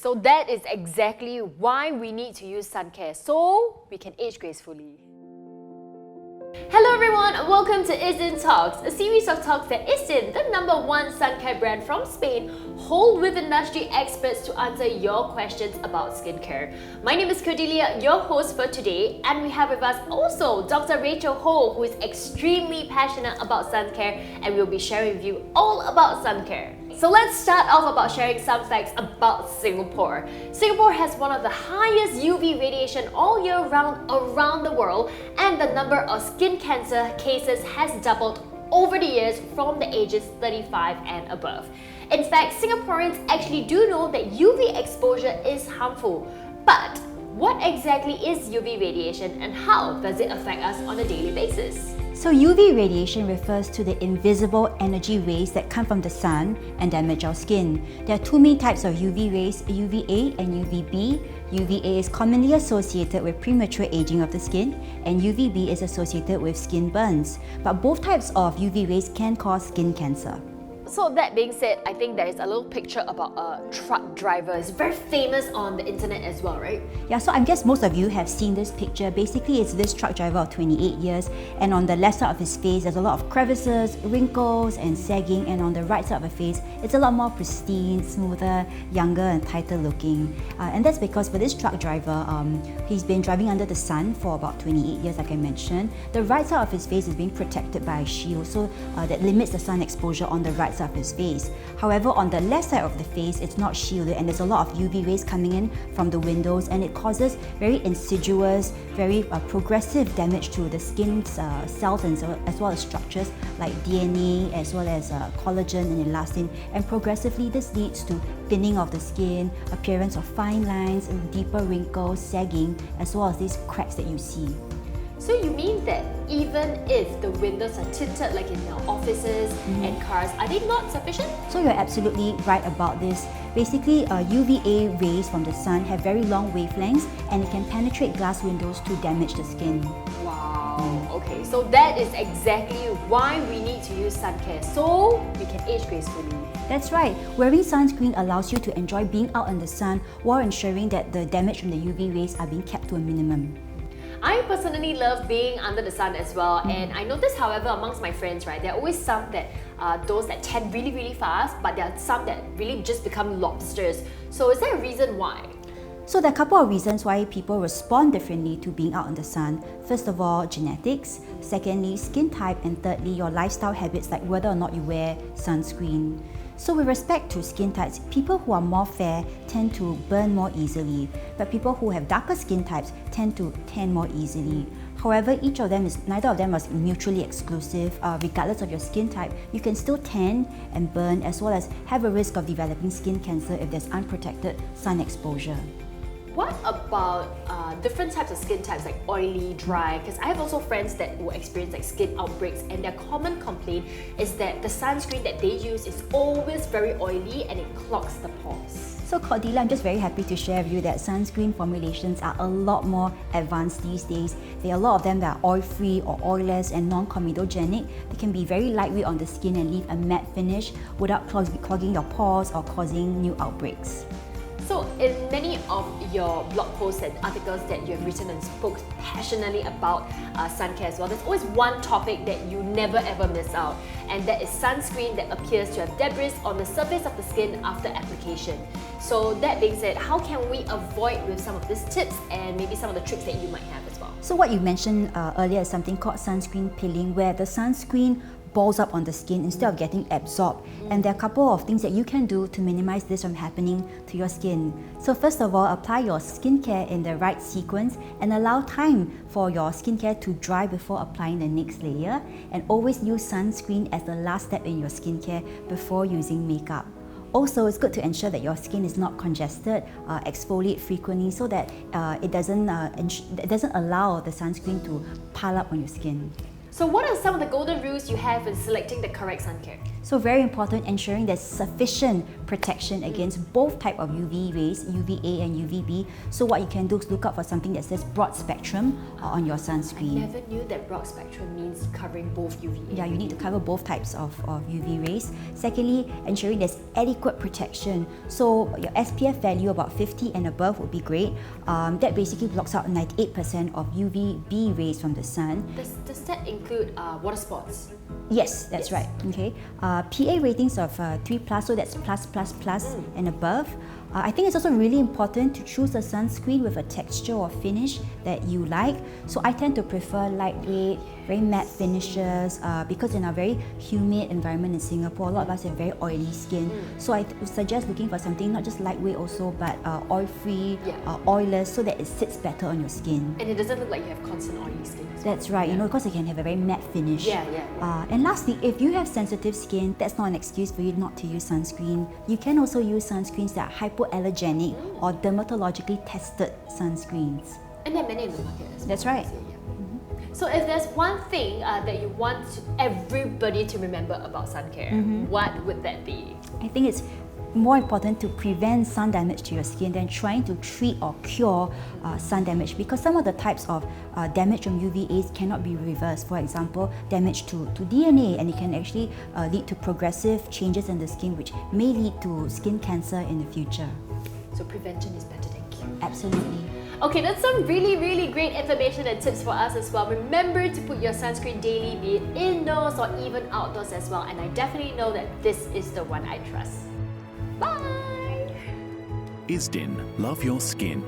so that is exactly why we need to use sun care so we can age gracefully. Hello everyone, and welcome to ISIN Talks, a series of talks that ISIN, the #1 sun care brand from Spain, hold with industry experts to answer your questions about skincare. My name is Cordelia, your host for today, and we have with us also Dr. Rachel Ho, who is extremely passionate about sun care, and we'll be sharing with you all about sun care. So let's start off about sharing some facts about Singapore. Singapore has one of the highest UV radiation all year round around the world, and the number of skin cancer cases has doubled over the years from the ages 35 and above. In fact, Singaporeans actually do know that UV exposure is harmful. But what exactly is UV radiation and how does it affect us on a daily basis? So UV radiation refers to the invisible energy rays that come from the sun and damage our skin. There are two main types of UV rays, UVA and UVB. UVA is commonly associated with premature aging of the skin, and UVB is associated with skin burns. But both types of UV rays can cause skin cancer. So that being said, I think there is a little picture about a truck driver. It's very famous on the internet as well, right? Yeah, so I guess most of you have seen this picture. Basically, it's this truck driver of 28 years, and on the left side of his face, there's a lot of crevices, wrinkles, and sagging, and on the right side of the face, it's a lot more pristine, smoother, younger, and tighter looking. And that's because for this truck driver, he's been driving under the sun for about 28 years, like I mentioned. The right side of his face is being protected by a shield, so that limits the sun exposure on the right side of his face. However, on the left side of the face, it's not shielded, and there's a lot of UV rays coming in from the windows, and it causes very insidious, very progressive damage to the skin's cells and as well as structures like DNA, as well as collagen and elastin. And progressively, this leads to thinning of the skin, appearance of fine lines, deeper wrinkles, sagging, as well as these cracks that you see. So you mean that even if the windows are tinted like in our offices and cars, are they not sufficient? So you're absolutely right about this. Basically, UVA rays from the sun have very long wavelengths, and it can penetrate glass windows to damage the skin. Wow, okay, so that is exactly why we need to use sun care so we can age gracefully. That's right. Wearing sunscreen allows you to enjoy being out in the sun while ensuring that the damage from the UV rays are being kept to a minimum. I personally love being under the sun as well, and I notice, however, amongst my friends, right, there are always some that those that tan really, really fast, but there are some that really just become lobsters. So is there a reason why? So there are a couple of reasons why people respond differently to being out in the sun. First of all, genetics. Secondly, skin type. And thirdly, your lifestyle habits, like whether or not you wear sunscreen. So with respect to skin types, people who are more fair tend to burn more easily, but people who have darker skin types tend to tan more easily. However, neither of them is mutually exclusive. Regardless of your skin type, you can still tan and burn, as well as have a risk of developing skin cancer if there's unprotected sun exposure. What about different types of skin types, like oily, dry? Because I have also friends that will experience like skin outbreaks, and their common complaint is that the sunscreen that they use is always very oily and it clogs the pores. So Cordelia, I'm just very happy to share with you that sunscreen formulations are a lot more advanced these days. There are a lot of them that are oil-free or oilless and non-comedogenic. They can be very lightweight on the skin and leave a matte finish without clogging your pores or causing new outbreaks. So in many of your blog posts and articles that you have written and spoke passionately about sun care as well, there's always one topic that you never ever miss out, and that is sunscreen that appears to have debris on the surface of the skin after application. So that being said, how can we avoid with some of these tips and maybe some of the tricks that you might have as well? So what you mentioned earlier is something called sunscreen peeling, where the sunscreen balls up on the skin instead of getting absorbed. And there are a couple of things that you can do to minimize this from happening to your skin. So first of all, apply your skincare in the right sequence and allow time for your skincare to dry before applying the next layer. And always use sunscreen as the last step in your skincare before using makeup. Also, it's good to ensure that your skin is not congested, exfoliate frequently so that it doesn't allow the sunscreen to pile up on your skin. So what are some of the golden rules you have in selecting the correct sun care? So very important, ensuring there's sufficient protection against both type of UV rays, UVA and UVB. So what you can do is look out for something that says broad spectrum on your sunscreen. I never knew that broad spectrum means covering both UVA. Yeah, you need to cover both types of UV rays. Secondly, ensuring there's adequate protection. So your SPF value about 50 and above would be great. That basically blocks out 98% of UVB rays from the sun. Does that include water spots? Yes, that's right. Okay. PA ratings of 3+, so that's plus and above. I think it's also really important to choose a sunscreen with a texture or finish that you like. So I tend to prefer lightweight, very matte finishes because in our very humid environment in Singapore, a lot of us have very oily skin. So I would suggest looking for something not just lightweight also, but oil-free, oilless, so that it sits better on your skin. And it doesn't look like you have constant oily skin as well. That's right, you know, because it can have a very matte finish. And lastly, if you have sensitive skin, that's not an excuse for you not to use sunscreen. You can also use sunscreens that are hypoallergenic or dermatologically tested sunscreens. And there are many in the market as well. That's right. So if there's one thing that you want everybody to remember about sun care, what would that be? I think it's more important to prevent sun damage to your skin than trying to treat or cure sun damage, because some of the types of damage from UVAs cannot be reversed. For example, damage to DNA, and it can actually lead to progressive changes in the skin which may lead to skin cancer in the future. So prevention is better than cure. Absolutely. Okay, that's some really great information and tips for us as well. Remember to put your sunscreen daily, be it indoors or even outdoors as well. And I definitely know that this is the one I trust. Bye! Isdin, love your skin.